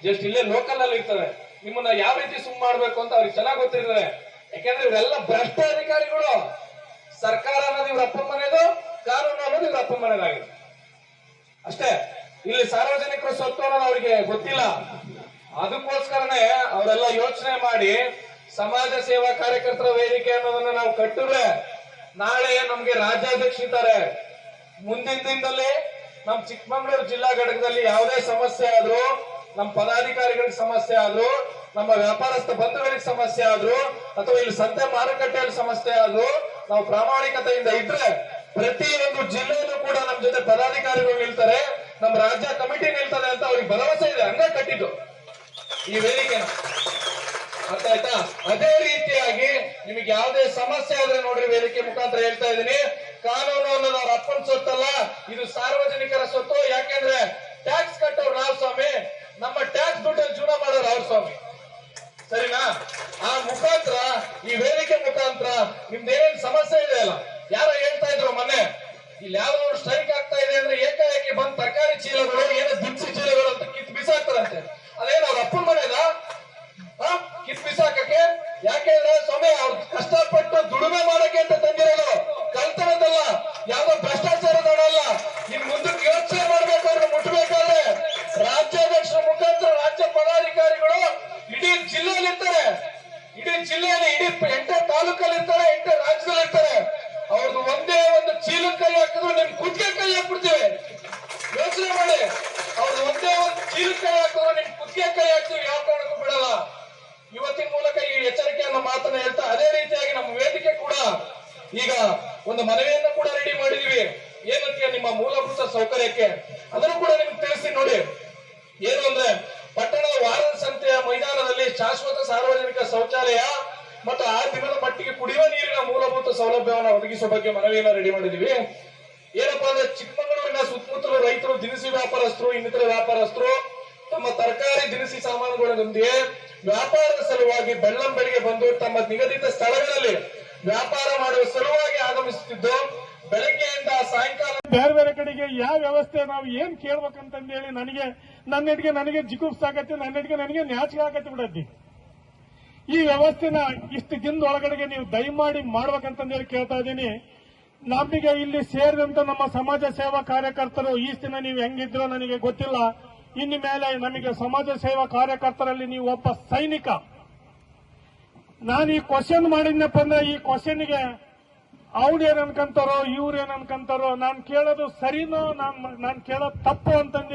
Just ಇಲ್ಲೇ local ಅಲ್ಲಿ ಇರ್ತಾರೆ. ನಿಮ್ಮನ್ನ ಯಾವ ರೀತಿ ಸುಮ್ ಮಾಡ್ಬೇಕು ಅಂತ ಅವ್ರಿಗೆ ಚೆನ್ನಾಗಿ ಗೊತ್ತಿರ್ತಾರೆ. ಯಾಕಂದ್ರೆ ಇವರೆಲ್ಲ ಭ್ರಷ್ಟ ಅಧಿಕಾರಿಗಳು. ಸರ್ಕಾರ ಅನ್ನೋದು ಇವ್ರ ಅಪ್ಪನ ಮನೆದು, ಕಾನೂನು ಅನ್ನೋದು ಇವ್ರ ಅಪ್ಪನ ಮನೆದಾಗಿದೆ ಅಷ್ಟೇ. ಇಲ್ಲಿ ಸಾರ್ವಜನಿಕರ ಸ್ವತ್ತು ಅನ್ನೋದು ಅವ್ರಿಗೆ ಗೊತ್ತಿಲ್ಲ. ಅದಕ್ಕೋಸ್ಕರನೇ ಅವರೆಲ್ಲ ಯೋಚನೆ ಮಾಡಿ ಸಮಾಜ ಸೇವಾ ಕಾರ್ಯಕರ್ತರ ವೇದಿಕೆ ಅನ್ನೋದನ್ನ ನಾವು ಕಟ್ಟಿದ್ರೆ ನಾಳೆ ನಮ್ಗೆ ರಾಜ್ಯಾಧ್ಯಕ್ಷ ಇದ್ದಾರೆ. ಮುಂದಿನ ದಿನದಲ್ಲಿ ನಮ್ ಚಿಕ್ಕಮಗಳೂರು ಜಿಲ್ಲಾ ಘಟಕದಲ್ಲಿ ಯಾವುದೇ ಸಮಸ್ಯೆ ಆದ್ರೂ, ನಮ್ಮ ಪದಾಧಿಕಾರಿಗಳಿಗೆ ಸಮಸ್ಯೆ ಆದ್ರೂ, ನಮ್ಮ ವ್ಯಾಪಾರಸ್ಥ ಬಂಧುಗಳಿಗೆ ಸಮಸ್ಯೆ ಆದ್ರೂ, ಅಥವಾ ಇಲ್ಲಿ ಸಂತೆ ಮಾರುಕಟ್ಟೆಯಲ್ಲಿ ಸಮಸ್ಯೆ ಆದ್ರೂ, ನಾವು ಪ್ರಾಮಾಣಿಕತೆಯಿಂದ ಇದ್ರೆ ಪ್ರತಿ ಒಂದು ಜಿಲ್ಲೆಯಲ್ಲೂ ಕೂಡ ನಮ್ ಜೊತೆ ಪದಾಧಿಕಾರಿಗಳು ನಿಲ್ತಾರೆ, ನಮ್ಮ ರಾಜ್ಯ ಕಮಿಟಿ ನಿಲ್ತದೆ ಅಂತ ಅವ್ರಿಗೆ ಭರವಸೆ ಇದೆ. ಹಂಗ ಕಟ್ಟಿದ್ದು ಈ ವೇದಿಕೆನ. ಅರ್ಥ ಆಯ್ತಾ? ಅದೇ ರೀತಿಯಾಗಿ ನಿಮಗೆ ಯಾವುದೇ ಸಮಸ್ಯೆ ಆದ್ರೆ ನೋಡ್ರಿ, ವೇದಿಕೆ ಮುಖಾಂತರ ಹೇಳ್ತಾ ಇದ್ದೀನಿ, ಕಾನೂನು ಅನ್ನೋದು ಅವ್ರ ಅಪ್ಪನ ಸೊತ್ತಲ್ಲ, ಇದು ಸಾರ್ವಜನಿಕರ ಸ್ವತ್ತು. ಯಾಕೆಂದ್ರೆ ಟ್ಯಾಕ್ಸ್ ಕಟ್ಟೋರು ನಾವು ಸ್ವಾಮಿ, ನಮ್ಮ ಟ್ಯಾಕ್ಸ್ ದುಡ್ಡಲ್ಲಿ ಜೀವನ ಮಾಡೋರು ಅವ್ರ ಸ್ವಾಮಿ. ಸರಿನಾ? ಆ ಮುಖಾಂತರ ಈ ವೇದಿಕೆ ಮುಖಾಂತರ ನಿಮ್ದೇನೇನ್ ಸಮಸ್ಯೆ ಇದೆ ಅಲ್ಲ, ಯಾರೋ ಹೇಳ್ತಾ ಇದ್ರು ಮೊನ್ನೆ, ಇಲ್ಲಿ ಯಾವ್ದಾದ್ರು ಸ್ಟ್ರೈಕ್ ಆಗ್ತಾ ಇದೆ ಅಂದ್ರೆ ಏಕಾಏಕಿ ಬಂದ್ ತರಕಾರಿ ಚೀಲಗಳು, ಏನೋ ದಿನಸಿ ಚೀಲಗಳು ಅಂತ ಕಿತ್ ಬಿಸಾಕ್ತಾರಂತೆ. ಅದೇನು ಅವ್ರ ಅಪ್ಪನ ಮನೆದ ಕಿತ್ ಬಿಸಾಕಕ್ಕೆ? ಯಾಕೆಂದ್ರೆ ಸ್ವಾಮಿ ಅವ್ರು ಕಷ್ಟಪಟ್ಟು ದುಡಿಮೆ ಮಾಡಕ್ಕೆ ಅಂತ ತಂದಿರೋದು, ಕಲ್ತನದಲ್ಲ, ಯಾವ್ದೋ ಭ್ರಷ್ಟಾಚಾರದಲ್ಲ. ಇನ್ ಮುಂದಕ್ಕೆ ಯೋಚನೆ ಮಾಡ್ಬೇಕಾದ್ರೆ, ಮುಟ್ಬೇಕಾದ್ರೆ ರಾಜ್ಯಾಧ್ಯಕ್ಷರ ಮುಖಾಂತರ ರಾಜ್ಯ ಪದಾಧಿಕಾರಿಗಳು ಇಡೀ ಜಿಲ್ಲೆಯಲ್ಲಿ ಇರ್ತಾರೆ, ಇಡೀ ಜಿಲ್ಲೆಯಲ್ಲಿ, ಇಡೀ 8 ತಾಲೂಕಲ್ಲಿ ಇರ್ತಾರೆ, 8 ರಾಜ್ಯದಲ್ಲಿ ಇರ್ತಾರೆ. ಅವ್ರದ್ದು ಒಂದೇ ಒಂದು ಚೀಲದ ಕೈ ಹಾಕಿದ್ರು ನಿಮ್ ಕುತ್ತಿಗೆ ಕೈ ಹಾಕ್ಬಿಡ್ತೀವಿ. ಯೋಚನೆ ಮಾಡಿ, ಅವ್ರದ್ದು ಒಂದೇ ಒಂದು ಚೀಲದ ಕೈ ಹಾಕಿದ್ರು ನಿಮ್ ಕುತ್ತಿಗೆ ಕೈ ಹಾಕ್ತೀವಿ, ಯಾವ ಕಾರಣಕ್ಕೂ ಬಿಡಲ್ಲ. ಇವತ್ತಿನ ಮೂಲಕ ಈ ಎಚ್ಚರಿಕೆಯನ್ನು ಮಾತನ್ನ ಹೇಳ್ತಾ, ಅದೇ ರೀತಿಯಾಗಿ ನಮ್ಮ ವೇದಿಕೆ ಕೂಡ ಈಗ ಒಂದು ಮನವಿಯನ್ನು ಕೂಡ ರೆಡಿ ಮಾಡಿದೀವಿ. ಏನಕ್ಕೆ? ನಿಮ್ಮ ಮೂಲಭೂತ ಸೌಕರ್ಯಕ್ಕೆ. ಅದನ್ನು ಕೂಡ ನಿಮ್ಗೆ ತಿಳಿಸಿ ನೋಡಿ. ಏನು ಅಂದ್ರೆ, ಪಟ್ಟಣದ ವಾರದ ಸಂತೆಯ ಮೈದಾನದಲ್ಲಿ ಶಾಶ್ವತ ಸಾರ್ವಜನಿಕ ಶೌಚಾಲಯ ಮತ್ತು 6 ದಿನದ ಮಟ್ಟಿಗೆ ಕುಡಿಯುವ ನೀರಿನ ಮೂಲಭೂತ ಸೌಲಭ್ಯವನ್ನು ಒದಗಿಸುವ ಬಗ್ಗೆ ಮನವಿಯನ್ನು ರೆಡಿ ಮಾಡಿದೀವಿ. ಏನಪ್ಪಾ ಅಂದ್ರೆ, ಚಿಕ್ಕಮಗಳೂರಿನ ಸುತ್ತಮುತ್ತಲ ರೈತರು, ದಿನಸಿ ವ್ಯಾಪಾರಸ್ಥರು, ಇನ್ನಿತರ ವ್ಯಾಪಾರಸ್ಥರು ತಮ್ಮ ತರಕಾರಿ ದಿನಸಿ ಸಾಮಾನುಗಳೊಂದಿಗೆ ವ್ಯಾಪಾರದ ಸಲುವಾಗಿ ಬೆಳ್ಳಂಬೆಳಿಗ್ಗೆ ಬಂದು ತಮ್ಮ ನಿಗದಿತ ಸ್ಥಳಗಳಲ್ಲಿ ವ್ಯಾಪಾರ ಮಾಡುವ ಸಲುವಾಗಿ ಆಗಮಿಸುತ್ತಿದ್ದು, ಬೆಳಗ್ಗೆಯಿಂದ ಸಾಯಂಕಾಲ ಬೇರೆ ಬೇರೆ ಕಡೆಗೆ ಯಾವ ವ್ಯವಸ್ಥೆ ನಾವು ಏನ್ ಕೇಳ್ಬೇಕಂತಂದೇಳಿ ನನಗೆ ಜಿಗುಪ್ಸ ಆಗತ್ತೆ, ನನಗೆ ನಾಚಿಕೆ ಆಗತ್ತೆ ಬಿಡತ್ತಿ. ಈ ವ್ಯವಸ್ಥೆನ ಇಷ್ಟು ದಿನದೊಳಗಡೆಗೆ ನೀವು ದಯಮಾಡಿ ಮಾಡ್ಬೇಕಂತಂದೇಳಿ ಕೇಳ್ತಾ ಇದ್ದೀನಿ. ನಮಗೆ ಇಲ್ಲಿ ಸೇರಿದಂತ ನಮ್ಮ ಸಮಾಜ ಸೇವಾ ಕಾರ್ಯಕರ್ತರು ಈ ದಿನ ನೀವು ಹೆಂಗಿದ್ರೋ ನನಗೆ ಗೊತ್ತಿಲ್ಲ. ಇನ್ನು ಮೇಲೆ ನಮಗೆ ಸಮಾಜ ಸೇವಾ ಕಾರ್ಯಕರ್ತರಲ್ಲಿ ನೀವು ಒಬ್ಬ ಸೈನಿಕ. ನಾನು ಈ ಕ್ವಶನ್ ಮಾಡಿದ್ನಪ್ಪ ಅಂದ್ರೆ, ಈ ಕ್ವಶನ್ಗೆ ಅವ್ರೇನ್ ಅನ್ಕಂತಾರೋ, ಇವ್ರೇನ್ ಅನ್ಕಂತಾರೋ, ನಾನು ಕೇಳೋದು ಸರಿನೋ, ನಾನು ಕೇಳೋದು ತಪ್ಪು ಅಂತಂದು